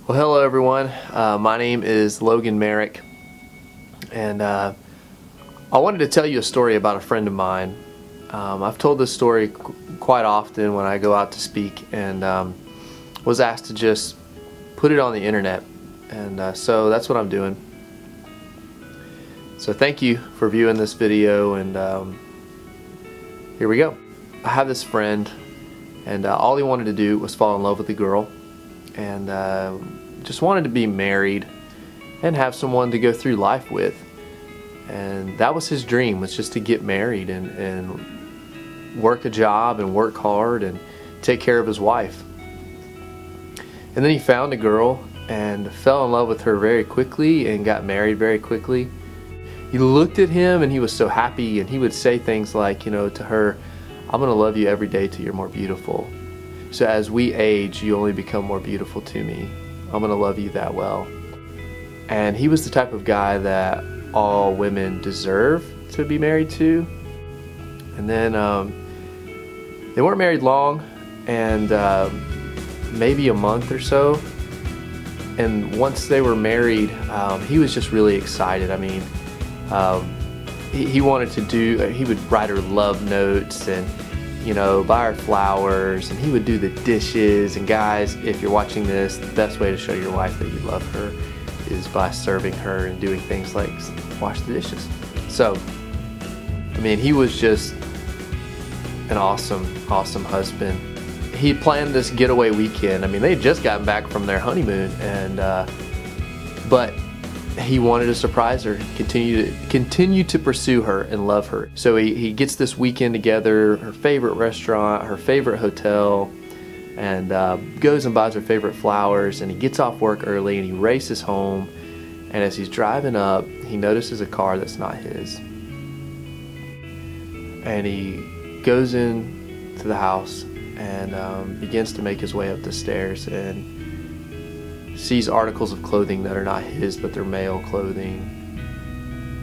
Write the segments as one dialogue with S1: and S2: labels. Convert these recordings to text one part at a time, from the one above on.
S1: Well, hello everyone. My name is Logan Merrick, and I wanted to tell you a story about a friend of mine. I've told this story quite often when I go out to speak, and was asked to just put it on the internet, and so that's what I'm doing. So thank you for viewing this video, and here we go. I have this friend, and all he wanted to do was fall in love with a girl, and just wanted to be married and have someone to go through life with. And that was his dream, was just to get married and work a job and work hard and take care of his wife. And then he found a girl and fell in love with her very quickly and got married very quickly. He looked at him and he was so happy, and he would say things like, you know, to her, "I'm gonna love you every day till you're more beautiful. So as we age, you only become more beautiful to me. I'm gonna love you that well." And he was the type of guy that all women deserve to be married to. And then they weren't married long, and maybe a month or so. And once they were married, he was just really excited. I mean, he wanted to do, he would write her love notes and, you know, buy her flowers, and he would do the dishes. And guys, if you're watching this, the best way to show your wife that you love her is by serving her and doing things like wash the dishes. So, I mean, he was just an awesome husband. He planned this getaway weekend. I mean, they had just gotten back from their honeymoon, and but he wanted to surprise her, continue to pursue her and love her. So he gets this weekend together, her favorite restaurant, her favorite hotel, and goes and buys her favorite flowers, and he gets off work early and he races home. And as he's driving up, he notices a car that's not his. And he goes in to the house and begins to make his way up the stairs, and sees articles of clothing that are not his, but they're male clothing.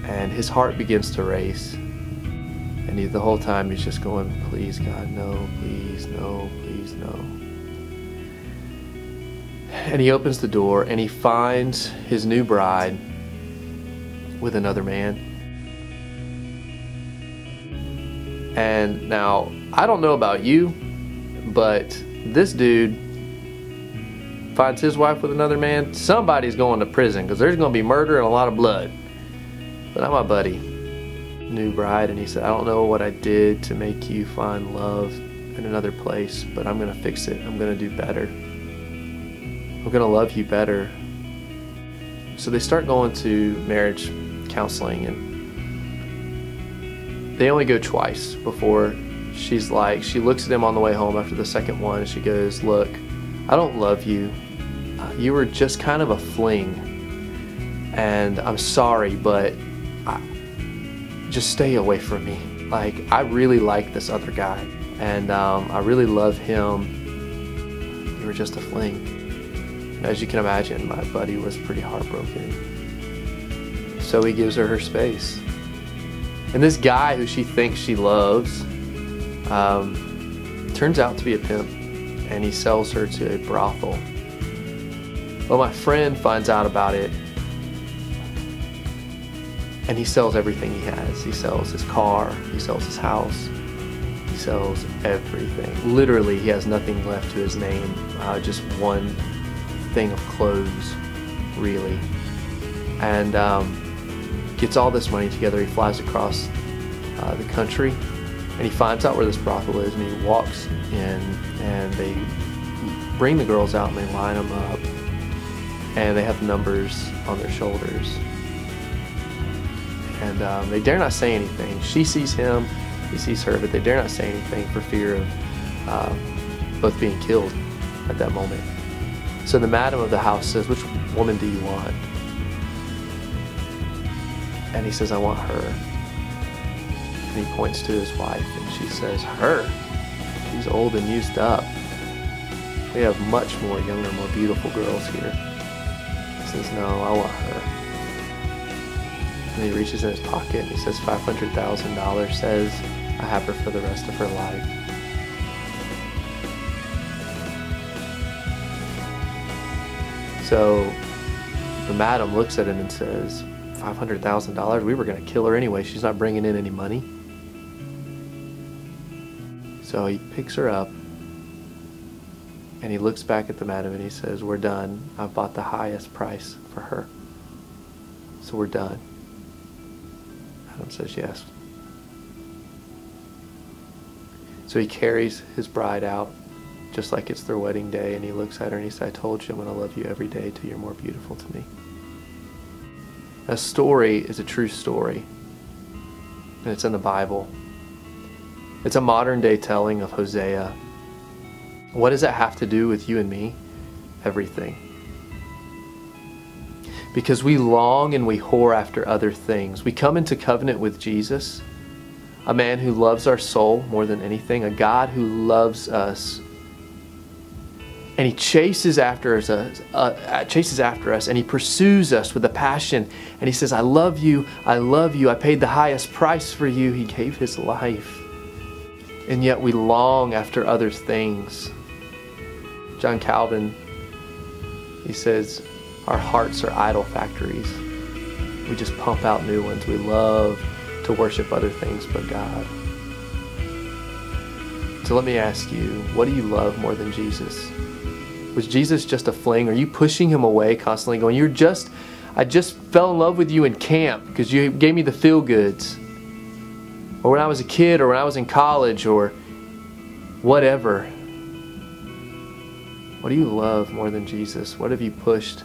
S1: And his heart begins to race. And the whole time he's just going, "Please God, no, please, no, please, no." And he opens the door and he finds his new bride with another man. And now, I don't know about you, but this dude finds his wife with another man, somebody's going to prison, because there's going to be murder and a lot of blood. But not my buddy, new bride. And he said, "I don't know what I did to make you find love in another place, but I'm going to fix it. I'm going to do better. I'm going to love you better." So they start going to marriage counseling, and they only go twice before she looks at him on the way home after the second one, and she goes, "Look, I don't love you. You were just kind of a fling, and I'm sorry, but just stay away from me. Like, I really like this other guy, and I really love him. You were just a fling." And as you can imagine, my buddy was pretty heartbroken. So he gives her space. And this guy who she thinks she loves turns out to be a pimp, and he sells her to a brothel. Well, my friend finds out about it, and he sells everything he has. He sells his car, he sells his house, he sells everything. Literally, he has nothing left to his name, just one thing of clothes, really. And gets all this money together. He flies across the country, and he finds out where this brothel is, and he walks in, and they bring the girls out and they line them up, and they have numbers on their shoulders, and they dare not say anything. She sees him, he sees her, but they dare not say anything for fear of both being killed at that moment. So the madam of the house says, "Which woman do you want?" And he says, "I want her." And he points to his wife, and she says, "Her? She's old and used up. We have much more younger, more beautiful girls here." He says, "No, I want her." And he reaches in his pocket and he says, $500,000 says I have her for the rest of her life. So the madam looks at him and says, $500,000? We were going to kill her anyway. She's not bringing in any money. So he picks her up and he looks back at the madam and he says, we're done. I've bought the highest price for her. So we're done. Madam says yes. So he carries his bride out just like it's their wedding day, and he looks at her and he says, I told you I'm going to love you every day till you're more beautiful to me. A story is a true story, and it's in the Bible. It's a modern day telling of Hosea. What does that have to do with you and me? Everything. Because we long and we whore after other things. We come into covenant with Jesus, a man who loves our soul more than anything, a God who loves us. And he chases after us, and he pursues us with a passion. And he says, I love you, I love you. I paid the highest price for you. He gave his life. And yet we long after other things. John Calvin, he says, our hearts are idol factories. We just pump out new ones. We love to worship other things but God. So let me ask you, what do you love more than Jesus? Was Jesus just a fling? Are you pushing him away constantly going, I just fell in love with you in camp because you gave me the feel goods? Or when I was a kid, or when I was in college, or whatever. What do you love more than Jesus? What have you pushed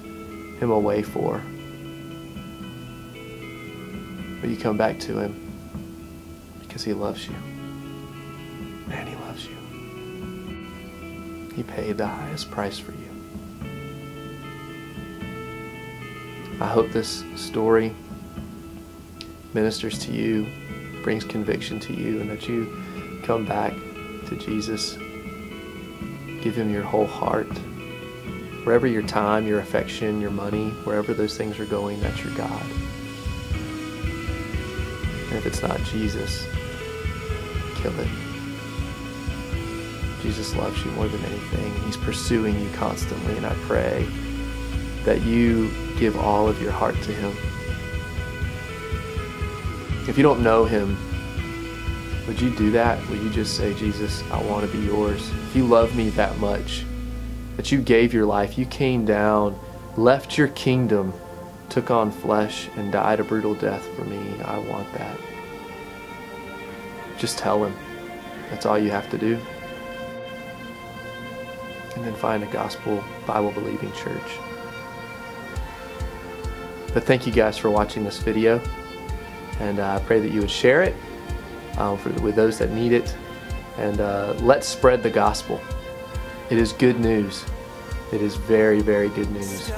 S1: him away for? Will you come back to him? Because he loves you. Man, he loves you. He paid the highest price for you. I hope this story ministers to you, brings conviction to you, and that you come back to Jesus. Give him your whole heart. Wherever your time, your affection, your money, wherever those things are going, that's your God. And if it's not Jesus, kill it. Jesus loves you more than anything. He's pursuing you constantly, and I pray that you give all of your heart to him. If you don't know him, would you do that? Will you just say, Jesus, I want to be yours? If you love me that much, that you gave your life, you came down, left your kingdom, took on flesh, and died a brutal death for me, I want that. Just tell him. That's all you have to do. And then find a gospel, Bible-believing church. But thank you guys for watching this video. And I pray that you would share it with those that need it. And let's spread the gospel. It is good news. It is very, very good news.